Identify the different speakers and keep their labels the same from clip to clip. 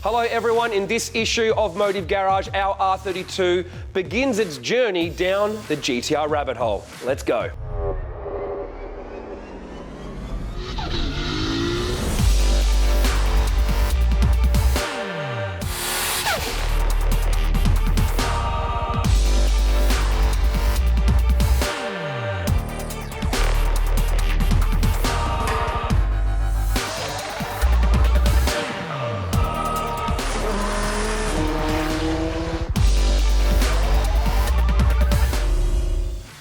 Speaker 1: Hello everyone, in this issue of Motive Garage, our R32 begins its journey down the GT-R rabbit hole. Let's go.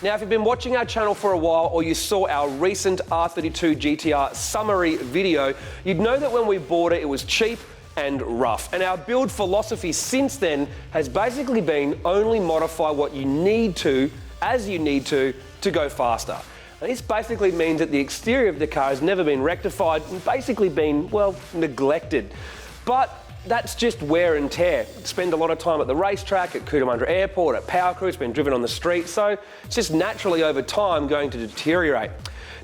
Speaker 1: Now, if you've been watching our channel for a while or you saw our recent R32 GT-R summary video, you'd know that when we bought it, it was cheap and rough. And our build philosophy since then has basically been only modify what you need to, as you need to go faster. And this basically means that the exterior of the car has never been rectified and basically been, well, neglected. But that's just wear and tear. Spend a lot of time at the racetrack, at Cootamundra Airport, at Power Crew, it's been driven on the street, so it's just naturally over time going to deteriorate.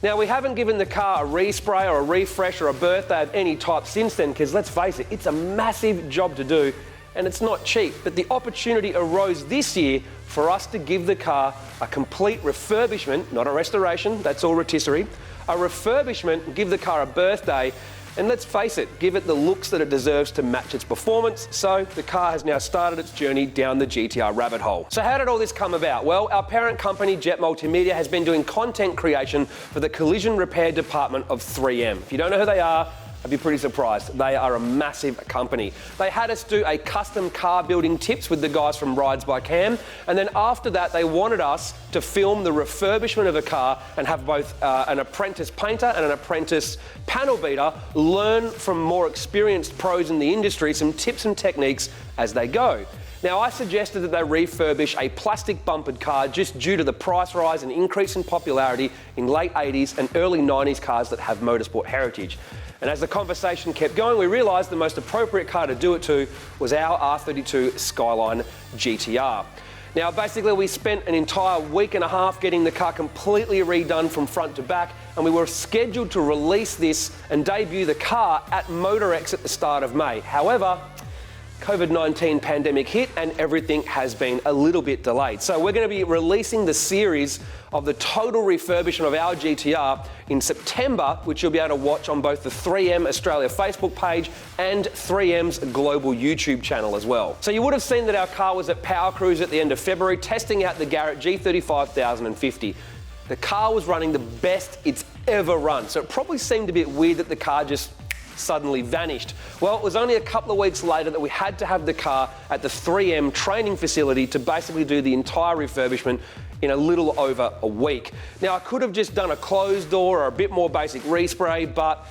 Speaker 1: Now, we haven't given the car a respray or a refresh or a birthday of any type since then, because let's face it, it's a massive job to do and it's not cheap. But the opportunity arose this year for us to give the car a complete refurbishment, not a restoration, that's all rotisserie, a refurbishment, give the car a birthday. And let's face it, give it the looks that it deserves to match its performance. So the car has now started its journey down the GT-R rabbit hole. So how did all this come about? Well, our parent company, Jet Multimedia, has been doing content creation for the collision repair department of 3M. If you don't know who they are, I'd be pretty surprised. They are a massive company. They had us do a custom car building tips with the guys from Rides by Cam, and then after that they wanted us to film the refurbishment of a car and have both an apprentice painter and an apprentice panel beater learn from more experienced pros in the industry some tips and techniques as they go. Now, I suggested that they refurbish a plastic bumpered car just due to the price rise and increase in popularity in late 80s and early 90s cars that have motorsport heritage. And as the conversation kept going, we realised the most appropriate car to do it to was our R32 Skyline GT-R. Now, basically, we spent an entire week and a half getting the car completely redone from front to back, and we were scheduled to release this and debut the car at MotorX at the start of May. However, COVID-19 pandemic hit and everything has been a little bit delayed. So we're going to be releasing the series of the total refurbishment of our GT-R in September, which you'll be able to watch on both the 3M Australia Facebook page and 3M's global YouTube channel as well. So you would have seen that our car was at Power Cruise at the end of February, testing out the Garrett G35050. The car was running the best it's ever run. So it probably seemed a bit weird that the car just suddenly vanished. Well, it was only a couple of weeks later that we had to have the car at the 3M training facility to basically do the entire refurbishment in a little over a week. Now, I could have just done a closed door or a bit more basic respray, but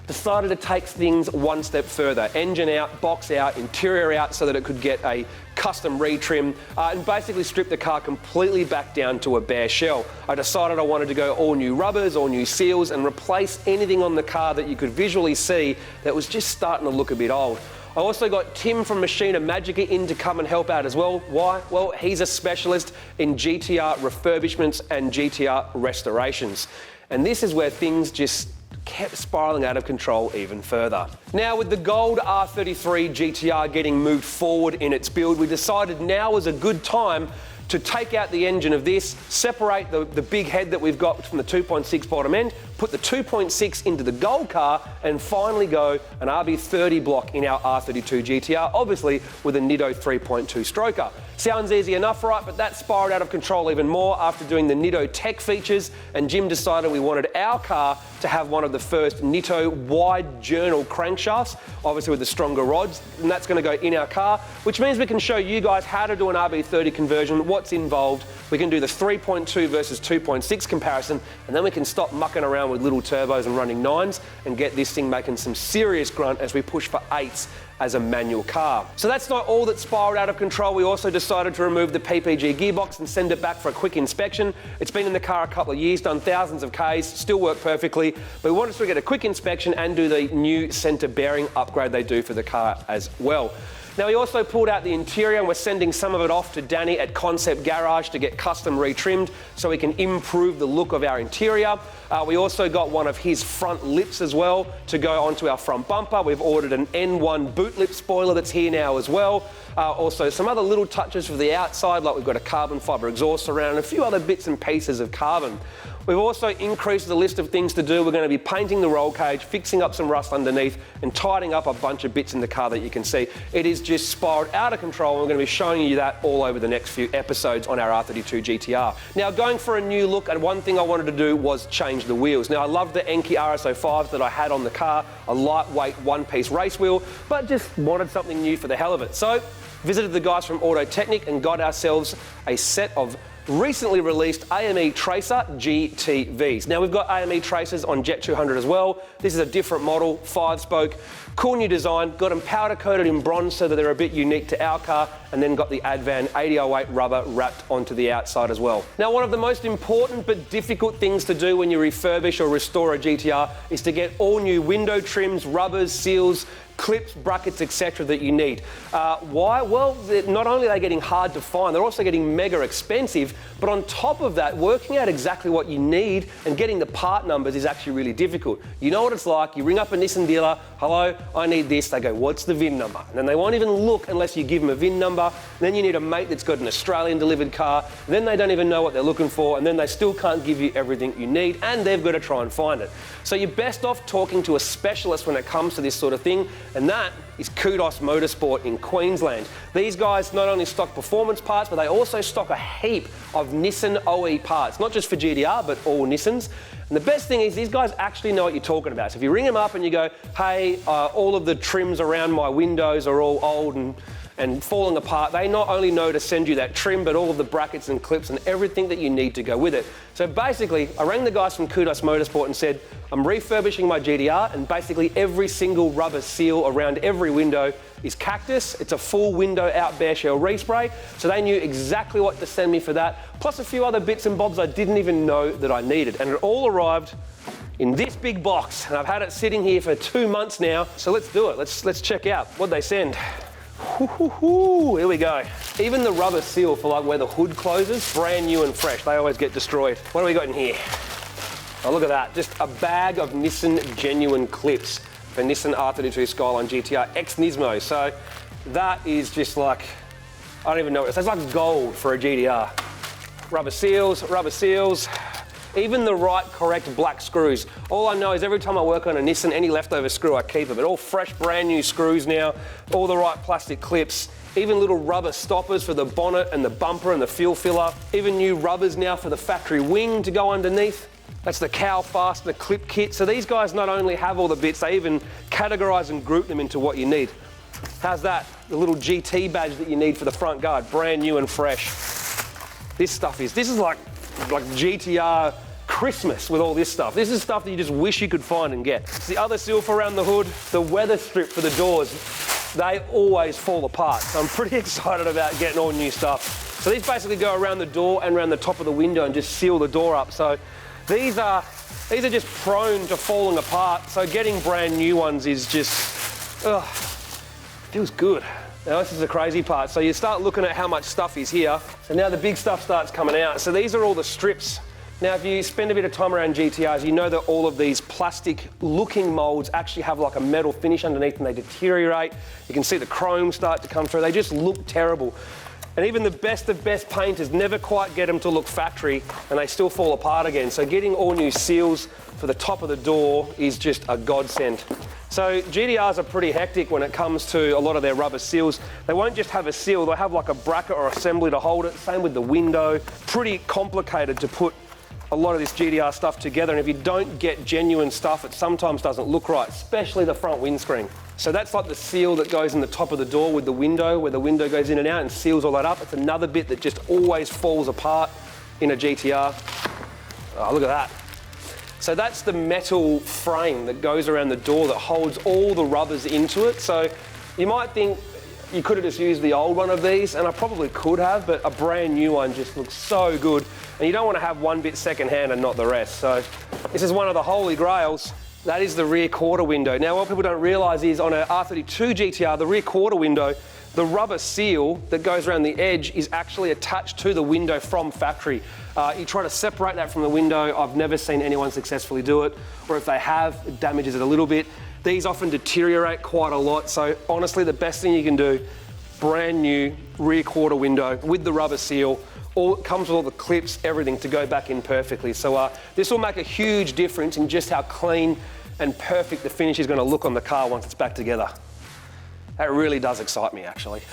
Speaker 1: decided to take things one step further. Engine out, box out, interior out so that it could get a custom retrim and basically strip the car completely back down to a bare shell. I decided I wanted to go all new rubbers, all new seals and replace anything on the car that you could visually see that was just starting to look a bit old. I also got Tim from Machina Magica in to come and help out as well. Why? Well, he's a specialist in GT-R refurbishments and GT-R restorations. And this is where things just kept spiralling out of control even further. Now, with the gold R33 GT-R getting moved forward in its build, we decided now was a good time to take out the engine of this, separate the big head that we've got from the 2.6 bottom end, put the 2.6 into the gold car, and finally go an RB30 block in our R32 GT-R, obviously with a Nitto 3.2 stroker. Sounds easy enough, right? But that spiraled out of control even more after doing the Nitto tech features, and Jim decided we wanted our car to have one of the first Nitto wide journal crankshafts, obviously with the stronger rods, and that's going to go in our car, which means we can show you guys how to do an RB30 conversion, what's involved. We can do the 3.2 versus 2.6 comparison, and then we can stop mucking around with little turbos and running 9s and get this thing making some serious grunt as we push for 8s as a manual car. So that's not all that spiraled out of control. We also decided to remove the PPG gearbox and send it back for a quick inspection. It's been in the car a couple of years, done thousands of Ks, still work perfectly, but we wanted to get a quick inspection and do the new centre bearing upgrade they do for the car as well. Now, we also pulled out the interior and we're sending some of it off to Danny at Concept Garage to get custom retrimmed so we can improve the look of our interior. We also got one of his front lips as well to go onto our front bumper. We've ordered an N1 boot boot lip spoiler that's here now as well. Also some other little touches for the outside, like we've got a carbon fibre exhaust around and a few other bits and pieces of carbon. We've also increased the list of things to do. We're going to be painting the roll cage, fixing up some rust underneath and tidying up a bunch of bits in the car that you can see. It is just spiraled out of control, and we're going to be showing you that all over the next few episodes on our R32 GT-R. Now, going for a new look, and one thing I wanted to do was change the wheels. Now, I love the Enkei RS05s that I had on the car, a lightweight one-piece race wheel, but just wanted something new for the hell of it. So, visited the guys from Auto Technic and got ourselves a set of recently released AME Tracer GTVs. Now we've got AME Tracers on Jet 200 as well. This is a different model, 5-spoke, cool new design, got them powder coated in bronze so that they're a bit unique to our car, and then got the Advan 8008 rubber wrapped onto the outside as well. Now one of the most important but difficult things to do when you refurbish or restore a GT-R is to get all new window trims, rubbers, seals, clips, brackets, etc. that you need. Why? Well, not only are they getting hard to find, they're also getting mega expensive, but on top of that, working out exactly what you need and getting the part numbers is actually really difficult. You know what it's like, you ring up a Nissan dealer, hello, I need this, they go, what's the VIN number? And then they won't even look unless you give them a VIN number, then you need a mate that's got an Australian delivered car, then they don't even know what they're looking for, and then they still can't give you everything you need, and they've got to try and find it. So you're best off talking to a specialist when it comes to this sort of thing, and that is Kudos Motorsport in Queensland. These guys not only stock performance parts, but they also stock a heap of Nissan OE parts, not just for GT-R, but all Nissans. And the best thing is these guys actually know what you're talking about. So if you ring them up and you go, hey, all of the trims around my windows are all old and falling apart, they not only know to send you that trim, but all of the brackets and clips and everything that you need to go with it. So basically, I rang the guys from Kudos Motorsport and said, I'm refurbishing my GT-R, and basically every single rubber seal around every window is Cactus. It's a full window out bare shell respray, so they knew exactly what to send me for that, plus a few other bits and bobs I didn't even know that I needed. And it all arrived in this big box, and I've had it sitting here for 2 months now, so let's do it. Let's check out what they send. Here we go. Even the rubber seal for like where the hood closes, brand new and fresh. They always get destroyed. What do we got in here? Oh, look at that. Just a bag of Nissan genuine clips for Nissan R32 Skyline GT-R ex Nismo. So that is just like, I don't even know. It's like gold for a GT-R. Rubber seals. Even the right, correct black screws. All I know is every time I work on a Nissan, any leftover screw I keep it. But all fresh, brand new screws now, all the right plastic clips, even little rubber stoppers for the bonnet and the bumper and the fuel filler, even new rubbers now for the factory wing to go underneath. That's the cowl fastener clip kit. So these guys not only have all the bits, they even categorize and group them into what you need. How's that? The little GT badge that you need for the front guard, brand new and fresh. This is like GT-R Christmas with all this stuff. This is stuff that you just wish you could find and get. It's the other seal for around the hood, the weather strip for the doors. They always fall apart. So I'm pretty excited about getting all new stuff. So these basically go around the door and around the top of the window and just seal the door up. So these are just prone to falling apart. So getting brand new ones is just, feels good. Now this is the crazy part. So you start looking at how much stuff is here, and now the big stuff starts coming out. So these are all the strips. Now if you spend a bit of time around GT-Rs, you know that all of these plastic looking molds actually have like a metal finish underneath and they deteriorate. You can see the chrome start to come through. They just look terrible. And even the best of best painters never quite get them to look factory, and they still fall apart again. So getting all new seals for the top of the door is just a godsend. So GT-Rs are pretty hectic when it comes to a lot of their rubber seals. They won't just have a seal, they'll have like a bracket or assembly to hold it. Same with the window. Pretty complicated to put a lot of this GT-R stuff together, and if you don't get genuine stuff, it sometimes doesn't look right, especially the front windscreen. So that's like the seal that goes in the top of the door with the window, where the window goes in and out and seals all that up. It's another bit that just always falls apart in a GT-R. Oh, look at that. So that's the metal frame that goes around the door that holds all the rubbers into it. So you might think you could have just used the old one of these, and I probably could have, but a brand new one just looks so good. And you don't want to have one bit secondhand and not the rest. So this is one of the holy grails. That is the rear quarter window. Now, what people don't realise is on an R32 GT-R, the rear quarter window, the rubber seal that goes around the edge is actually attached to the window from factory. You try to separate that from the window. I've never seen anyone successfully do it, or if they have, it damages it a little bit. These often deteriorate quite a lot, so honestly, the best thing you can do, brand new rear quarter window with the rubber seal. It comes with all the clips, everything to go back in perfectly. So this will make a huge difference in just how clean and perfect the finish is going to look on the car once it's back together. That really does excite me, actually.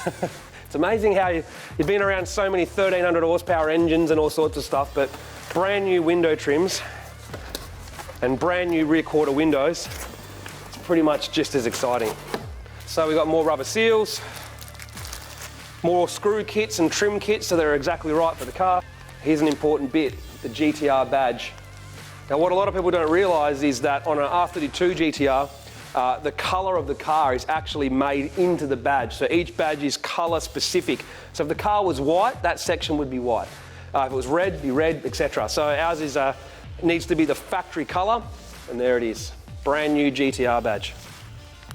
Speaker 1: It's amazing how you've been around so many 1300 horsepower engines and all sorts of stuff, but brand new window trims and brand new rear quarter windows, it's pretty much just as exciting. So we've got more rubber seals, more screw kits and trim kits so they're exactly right for the car. Here's an important bit, the GT-R badge. Now what a lot of people don't realise is that on an R32 GT-R, the colour of the car is actually made into the badge. So each badge is colour specific. So if the car was white, that section would be white. If it was red, it'd be red, etc. So ours is needs to be the factory colour, and there it is. Brand new GT-R badge.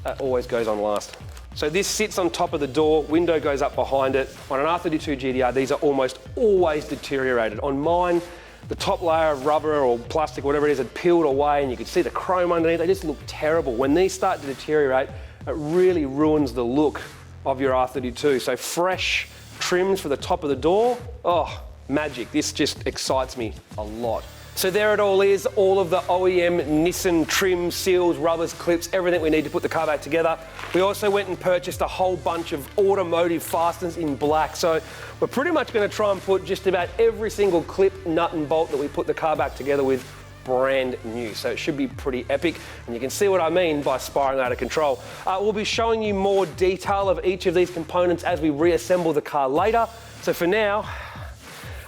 Speaker 1: That always goes on last. So this sits on top of the door, window goes up behind it. On an R32 GT-R, these are almost always deteriorated. On mine, the top layer of rubber or plastic, whatever it is, had peeled away and you could see the chrome underneath. They just look terrible. When these start to deteriorate, it really ruins the look of your R32. So fresh trims for the top of the door, oh, magic. This just excites me a lot. So there it all is, all of the OEM Nissan trim, seals, rubbers, clips, everything we need to put the car back together. We also went and purchased a whole bunch of automotive fasteners in black. So we're pretty much going to try and put just about every single clip, nut and bolt that we put the car back together with brand new. So it should be pretty epic. And you can see what I mean by spiraling out of control. We'll be showing you more detail of each of these components as we reassemble the car later. So for now,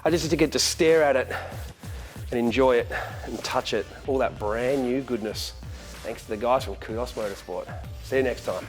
Speaker 1: I just need to get to stare at it and enjoy it and touch it, all that brand new goodness. Thanks to the guys from Kudos Motorsport. See you next time.